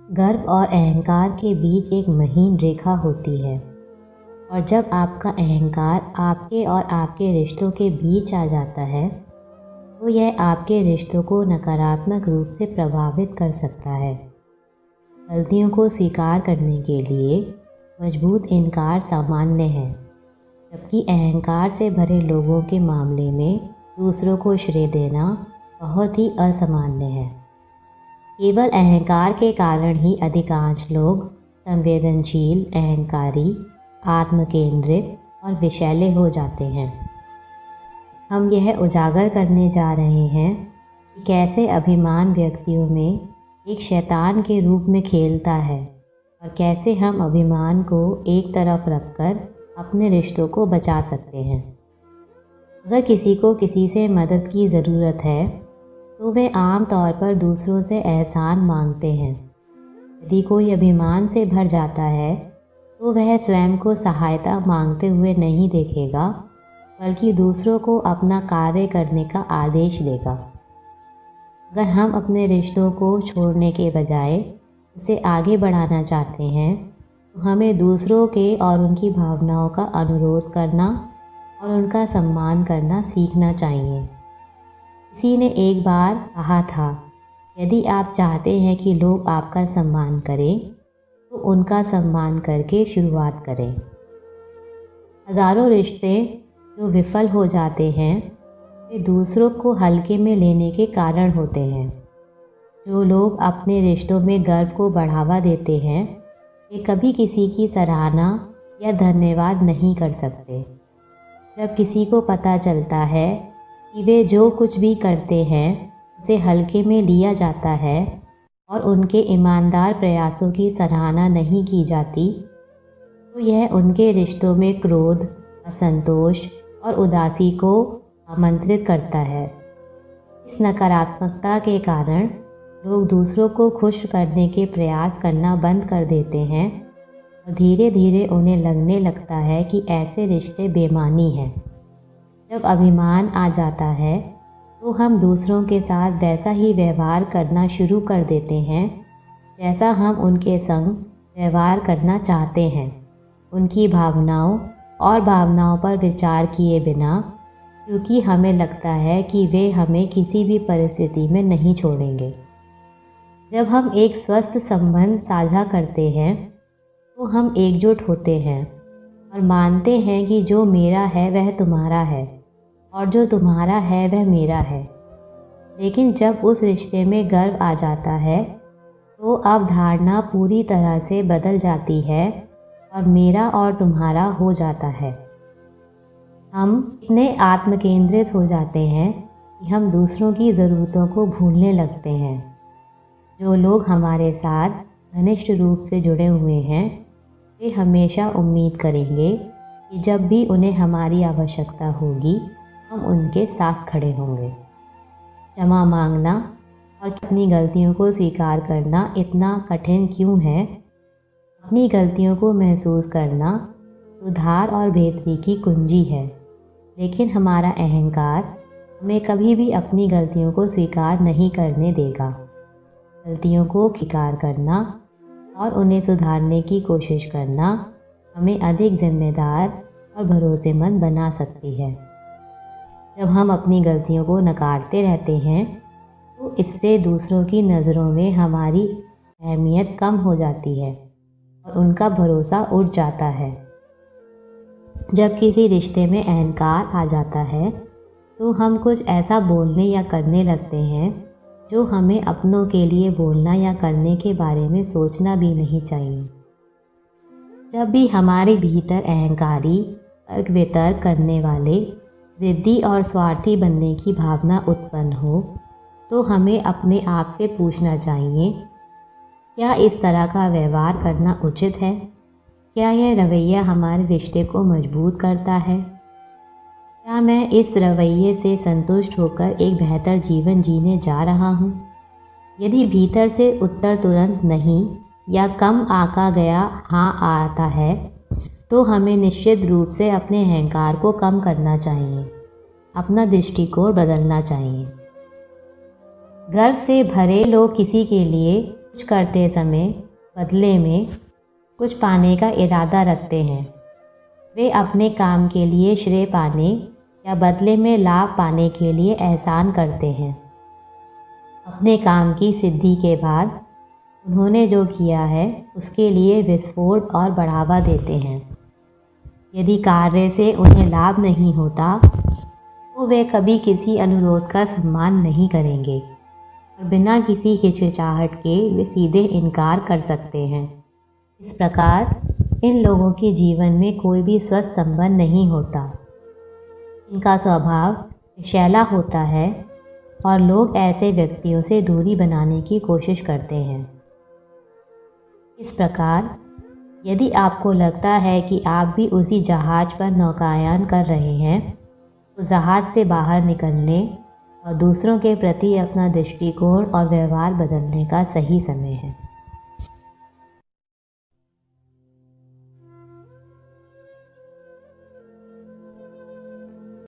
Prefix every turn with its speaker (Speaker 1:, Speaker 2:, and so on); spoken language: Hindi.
Speaker 1: गर्व और अहंकार के बीच एक महीन रेखा होती है और जब आपका अहंकार आपके और आपके रिश्तों के बीच आ जाता है तो यह आपके रिश्तों को नकारात्मक रूप से प्रभावित कर सकता है। गलतियों को स्वीकार करने के लिए मजबूत इनकार सामान्य है, जबकि अहंकार से भरे लोगों के मामले में दूसरों को श्रेय देना बहुत ही असामान्य है। केवल अहंकार के कारण ही अधिकांश लोग संवेदनशील, अहंकारी, आत्मकेंद्रित और विषैले हो जाते हैं। हम यह उजागर करने जा रहे हैं कि कैसे अभिमान व्यक्तियों में एक शैतान के रूप में खेलता है और कैसे हम अभिमान को एक तरफ रखकर अपने रिश्तों को बचा सकते हैं। अगर किसी को किसी से मदद की ज़रूरत है तो वे आम तौर पर दूसरों से एहसान मांगते हैं। यदि कोई अभिमान से भर जाता है तो वह स्वयं को सहायता मांगते हुए नहीं देखेगा, बल्कि दूसरों को अपना कार्य करने का आदेश देगा। अगर हम अपने रिश्तों को छोड़ने के बजाय उसे आगे बढ़ाना चाहते हैं तो हमें दूसरों के और उनकी भावनाओं का अनुरोध करना और उनका सम्मान करना सीखना चाहिए। किसी ने एक बार कहा था, यदि आप चाहते हैं कि लोग आपका सम्मान करें तो उनका सम्मान करके शुरुआत करें। हज़ारों रिश्ते जो विफल हो जाते हैं वे दूसरों को हल्के में लेने के कारण होते हैं। जो लोग अपने रिश्तों में गर्व को बढ़ावा देते हैं वे कभी किसी की सराहना या धन्यवाद नहीं कर सकते। जब किसी को पता चलता है कि वे जो कुछ भी करते हैं उसे हल्के में लिया जाता है और उनके ईमानदार प्रयासों की सराहना नहीं की जाती, तो यह उनके रिश्तों में क्रोध, असंतोष और उदासी को आमंत्रित करता है। इस नकारात्मकता के कारण लोग दूसरों को खुश करने के प्रयास करना बंद कर देते हैं और धीरे धीरे उन्हें लगने लगता है कि ऐसे रिश्ते बेमानी हैं। जब अभिमान आ जाता है तो हम दूसरों के साथ वैसा ही व्यवहार करना शुरू कर देते हैं जैसा हम उनके संग व्यवहार करना चाहते हैं, उनकी भावनाओं पर विचार किए बिना, क्योंकि हमें लगता है कि वे हमें किसी भी परिस्थिति में नहीं छोड़ेंगे। जब हम एक स्वस्थ संबंध साझा करते हैं तो हम एकजुट होते हैं और मानते हैं कि जो मेरा है वह तुम्हारा है और जो तुम्हारा है वह मेरा है। लेकिन जब उस रिश्ते में गर्व आ जाता है तो अवधारणा पूरी तरह से बदल जाती है और मेरा और तुम्हारा हो जाता है। हम इतने आत्मकेंद्रित हो जाते हैं कि हम दूसरों की ज़रूरतों को भूलने लगते हैं। जो लोग हमारे साथ घनिष्ठ रूप से जुड़े हुए हैं वे हमेशा उम्मीद करेंगे कि जब भी उन्हें हमारी आवश्यकता होगी हम उनके साथ खड़े होंगे। क्षमा मांगना और अपनी गलतियों को स्वीकार करना इतना कठिन क्यों है? अपनी गलतियों को महसूस करना सुधार और बेहतरी की कुंजी है, लेकिन हमारा अहंकार हमें कभी भी अपनी गलतियों को स्वीकार नहीं करने देगा। गलतियों को स्वीकार करना और उन्हें सुधारने की कोशिश करना हमें अधिक जिम्मेदार और भरोसेमंद बना सकती है। जब हम अपनी गलतियों को नकारते रहते हैं तो इससे दूसरों की नज़रों में हमारी अहमियत कम हो जाती है और उनका भरोसा उठ जाता है। जब किसी रिश्ते में अहंकार आ जाता है तो हम कुछ ऐसा बोलने या करने लगते हैं जो हमें अपनों के लिए बोलना या करने के बारे में सोचना भी नहीं चाहिए। जब भी हमारे भीतर अहंकारी, तर्क वितर्क करने वाले, ज़िद्दी और स्वार्थी बनने की भावना उत्पन्न हो तो हमें अपने आप से पूछना चाहिए, क्या इस तरह का व्यवहार करना उचित है? क्या यह रवैया हमारे रिश्ते को मजबूत करता है? क्या मैं इस रवैये से संतुष्ट होकर एक बेहतर जीवन जीने जा रहा हूँ? यदि भीतर से उत्तर तुरंत नहीं या कम आका गया हाँ आता है तो हमें निश्चित रूप से अपने अहंकार को कम करना चाहिए, अपना दृष्टिकोण बदलना चाहिए। गर्व से भरे लोग किसी के लिए कुछ करते समय बदले में कुछ पाने का इरादा रखते हैं। वे अपने काम के लिए श्रेय पाने या बदले में लाभ पाने के लिए एहसान करते हैं। अपने काम की सिद्धि के बाद उन्होंने जो किया है उसके लिए विस्फोट और बढ़ावा देते हैं। यदि कार्य से उन्हें लाभ नहीं होता तो वे कभी किसी अनुरोध का सम्मान नहीं करेंगे और बिना किसी हिचकिचाहट के वे सीधे इनकार कर सकते हैं। इस प्रकार इन लोगों के जीवन में कोई भी स्वस्थ संबंध नहीं होता। इनका स्वभाव विषैला होता है और लोग ऐसे व्यक्तियों से दूरी बनाने की कोशिश करते हैं। इस प्रकार यदि आपको लगता है कि आप भी उसी जहाज पर नौकायन कर रहे हैं तो जहाज से बाहर निकलने और दूसरों के प्रति अपना दृष्टिकोण और व्यवहार बदलने का सही समय है।